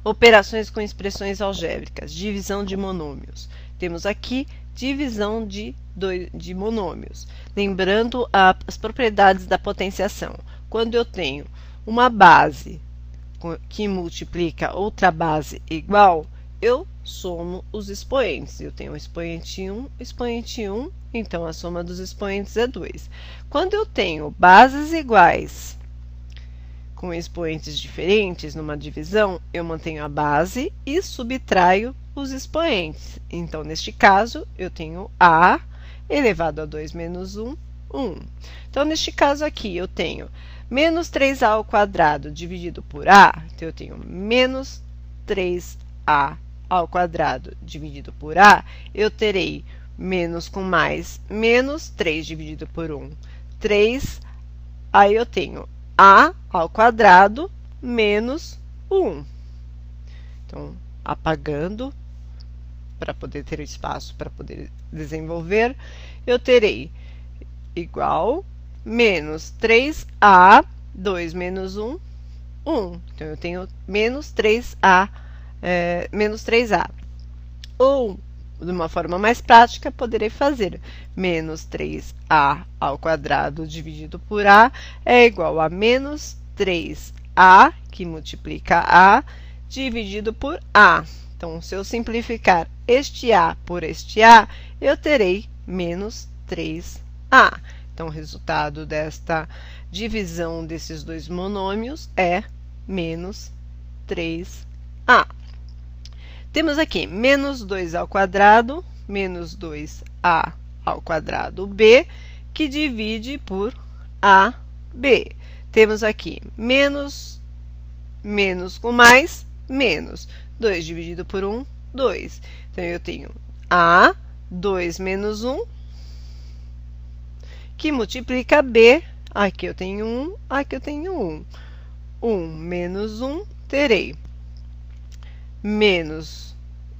Operações com expressões algébricas, divisão de monômios. Temos aqui divisão de monômios. Lembrando as propriedades da potenciação. Quando eu tenho uma base que multiplica outra base igual, eu somo os expoentes. Eu tenho expoente 1, expoente 1, então a soma dos expoentes é 2. Quando eu tenho bases iguais com expoentes diferentes numa divisão, eu mantenho a base e subtraio os expoentes. Então, neste caso, eu tenho A elevado a 2 menos 1, 1. Então, neste caso aqui, eu tenho menos 3A ao quadrado dividido por A, então eu tenho menos 3A ao quadrado dividido por A, eu terei menos com mais, menos 3 dividido por 1, 3, aí eu tenho A ao quadrado menos 1. Então, apagando, para poder ter espaço para poder desenvolver, eu terei igual menos 3A, 2 menos 1, 1. Então, eu tenho menos 3A, menos 3A. Ou, de uma forma mais prática, poderei fazer menos 3A ao quadrado dividido por A é igual a menos 3A, que multiplica A, dividido por A. Então, se eu simplificar este A por este A, eu terei menos 3A. Então, o resultado desta divisão desses dois monômios é menos 3A. Temos aqui menos 2 ao quadrado, menos 2A ao quadrado B, que divide por AB. Temos aqui menos com mais, menos. 2 dividido por 1, 2. Então, eu tenho A, 2 menos 1, que multiplica B. Aqui eu tenho 1, aqui eu tenho 1. 1 menos 1, terei menos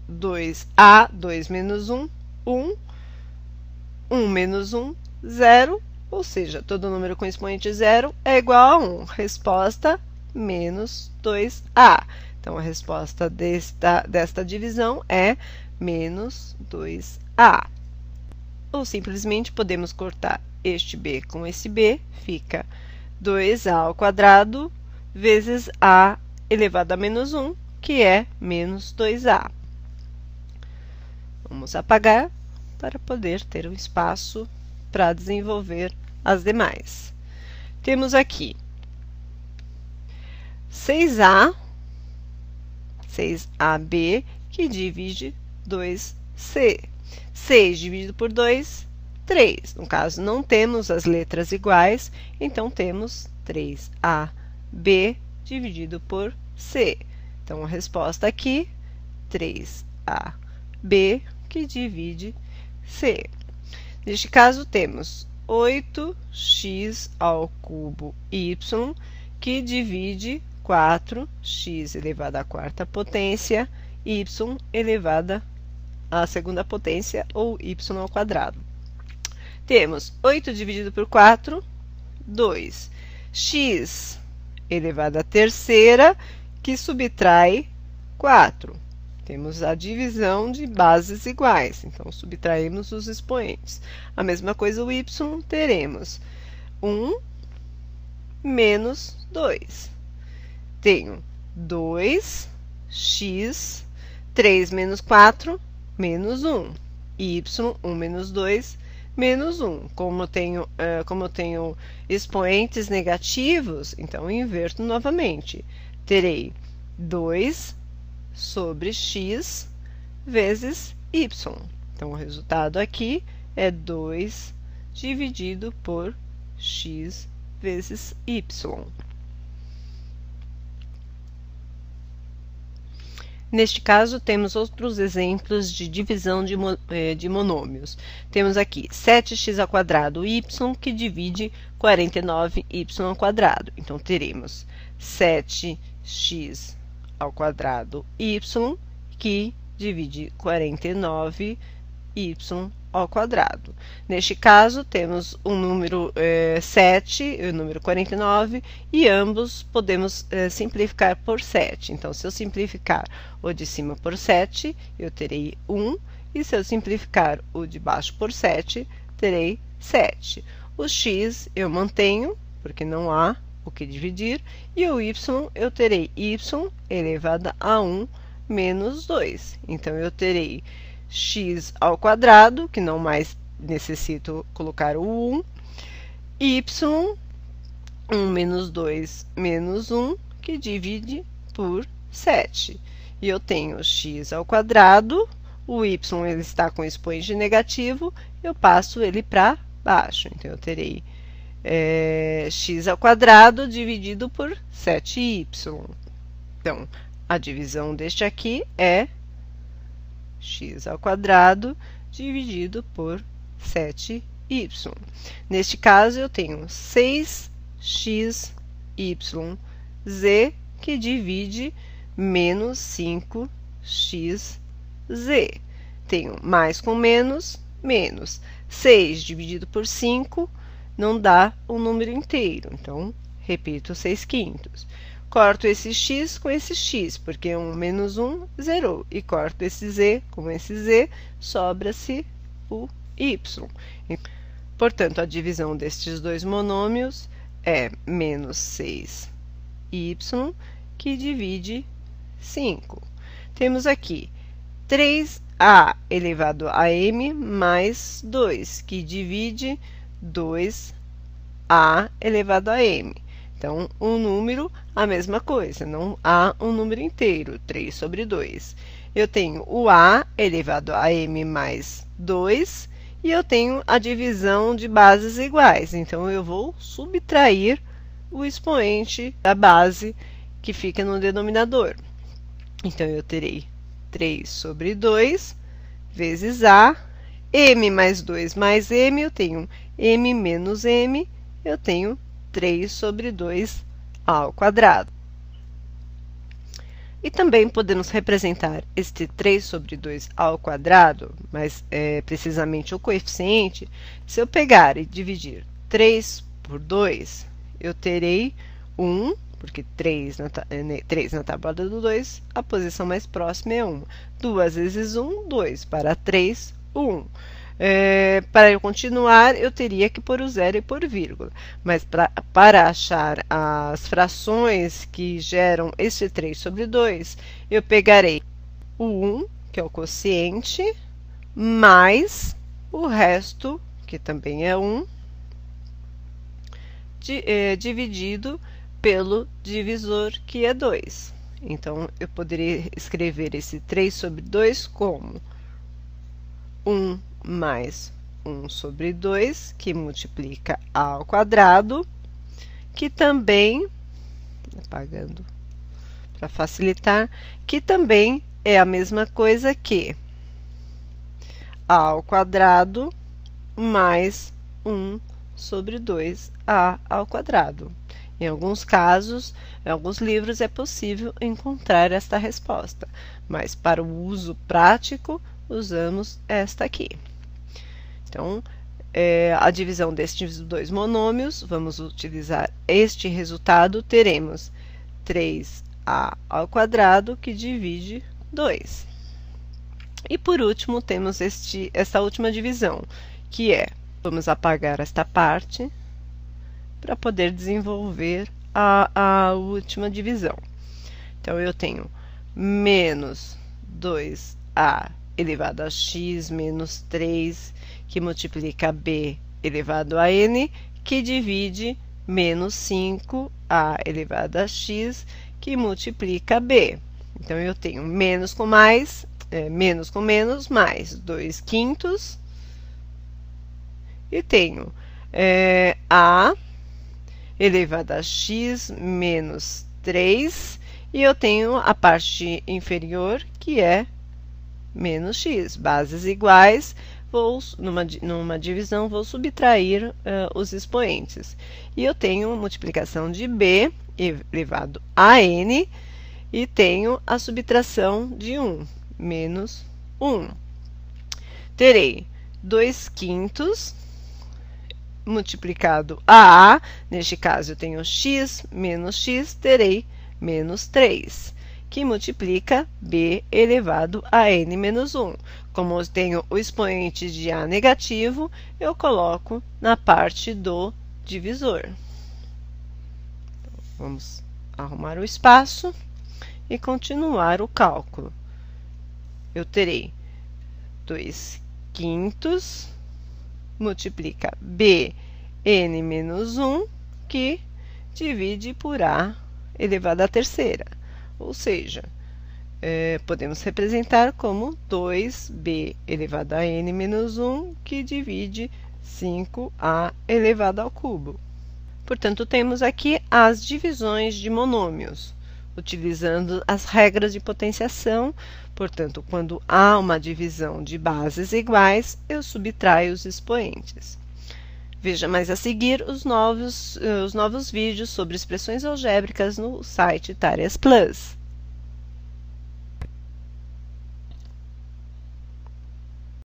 2A, 2 menos 1, 1. 1 menos 1, 0. Ou seja, todo número com expoente 0 é igual a 1. Resposta, menos 2A. Então, a resposta desta divisão é menos 2A. Ou simplesmente podemos cortar este B com esse B, fica 2A ao quadrado vezes A elevado a menos 1, que é menos 2A. Vamos apagar para poder ter um espaço para desenvolver as demais. Temos aqui 6AB, que divide 2C. 6 dividido por 2, 3. No caso, não temos as letras iguais, então temos 3AB dividido por C. Então, a resposta aqui, 3AB, que divide C. Neste caso, temos 8x ao cubo y, que divide 4x elevado à quarta potência, y elevada à segunda potência, ou y ao quadrado. Temos 8 dividido por 4, 2. X elevado à terceira, que subtrai 4. Temos a divisão de bases iguais, então subtraímos os expoentes. A mesma coisa o y, teremos 1 menos 2. Tenho 2x, 3 menos 4, menos 1. Y, 1 menos 2, menos 1. Como eu tenho expoentes negativos, então eu inverto novamente. Terei 2 sobre x vezes y. Então, o resultado aqui é 2 dividido por x vezes y. Neste caso, temos outros exemplos de divisão de monômios. Temos aqui 7x ao quadrado y, que divide 49y ao quadrado. Então, teremos 7x ao quadrado y, que divide 49y ao quadrado. Neste caso, temos um número 7 e o número 49, e ambos podemos simplificar por 7. Então, se eu simplificar o de cima por 7, eu terei 1, e se eu simplificar o de baixo por 7, terei 7. O x eu mantenho, porque não há o que dividir, e o y eu terei y elevado a 1 menos 2. Então, eu terei x ao quadrado, que não mais necessito colocar o 1, y, 1 menos 2 menos 1, que divide por 7. E eu tenho x ao quadrado, o y ele está com expoente negativo, eu passo ele para baixo. Então, eu terei x ao quadrado dividido por 7y. Então, a divisão deste aqui é x ao quadrado dividido por 7y. Neste caso, eu tenho 6xyz, que divide menos 5xz. Tenho mais com menos, menos. 6 dividido por 5 não dá um número inteiro, então, repito 6/5. Corto esse x com esse x, porque 1 menos 1, zerou. E corto esse z com esse z, sobra-se o y. Portanto, a divisão destes dois monômios é menos 6y, que divide 5. Temos aqui 3a elevado a m mais 2, que divide 2a elevado a m. Então, um número, a mesma coisa, não há um número inteiro, 3 sobre 2. Eu tenho o a elevado a m mais 2, e eu tenho a divisão de bases iguais. Então, eu vou subtrair o expoente da base que fica no denominador. Então, eu terei 3 sobre 2 vezes a, m mais 2 mais m, eu tenho m menos m, eu tenho 3 sobre 2 ao quadrado. E também podemos representar este 3 sobre 2 ao quadrado, mas precisamente o coeficiente. Se eu pegar e dividir 3 por 2, eu terei 1, porque 3 na tábua do 2, a posição mais próxima é 1. 2 vezes 1, 2. Para 3, 1. Para eu continuar, eu teria que pôr o zero e pôr vírgula. Mas para achar as frações que geram este 3 sobre 2, eu pegarei o 1, que é o quociente, mais o resto, que também é 1, dividido pelo divisor, que é 2. Então, eu poderia escrever esse 3 sobre 2 como 1 mais 1 sobre 2, que multiplica a ao quadrado, que também, apagando para facilitar, que também é a mesma coisa que a ao quadrado mais 1 sobre 2a ao quadrado. Em alguns casos, em alguns livros, é possível encontrar esta resposta, mas para o uso prático, usamos esta aqui. Então, a divisão destes dois monômios, vamos utilizar este resultado, teremos 3a ao quadrado, que divide 2. E, por último, temos esta última divisão, que é, vamos apagar esta parte, para poder desenvolver a última divisão. Então, eu tenho menos 2a elevado a x menos 3, que multiplica b elevado a n, que divide menos 5a elevado a x, que multiplica b. Então, eu tenho menos com mais, menos com menos, mais 2/5, e tenho a elevado a x menos 3, e eu tenho a parte inferior, que é menos x. Bases iguais, numa divisão, vou subtrair os expoentes. E eu tenho multiplicação de b elevado a n, e tenho a subtração de 1, menos 1. Terei 2/5 multiplicado a A, neste caso eu tenho x menos x, terei menos 3, que multiplica B elevado a n menos 1. Como eu tenho o expoente de A negativo, eu coloco na parte do divisor. Vamos arrumar o espaço e continuar o cálculo. Eu terei 2/5 multiplica B n menos 1, que divide por A elevado à terceira. Ou seja, podemos representar como 2b elevado a n menos 1, que divide 5a elevado ao cubo. Portanto, temos aqui as divisões de monômios, utilizando as regras de potenciação. Portanto, quando há uma divisão de bases iguais, eu subtraio os expoentes. Veja mais a seguir os novos vídeos sobre expressões algébricas no site Tareas Plus.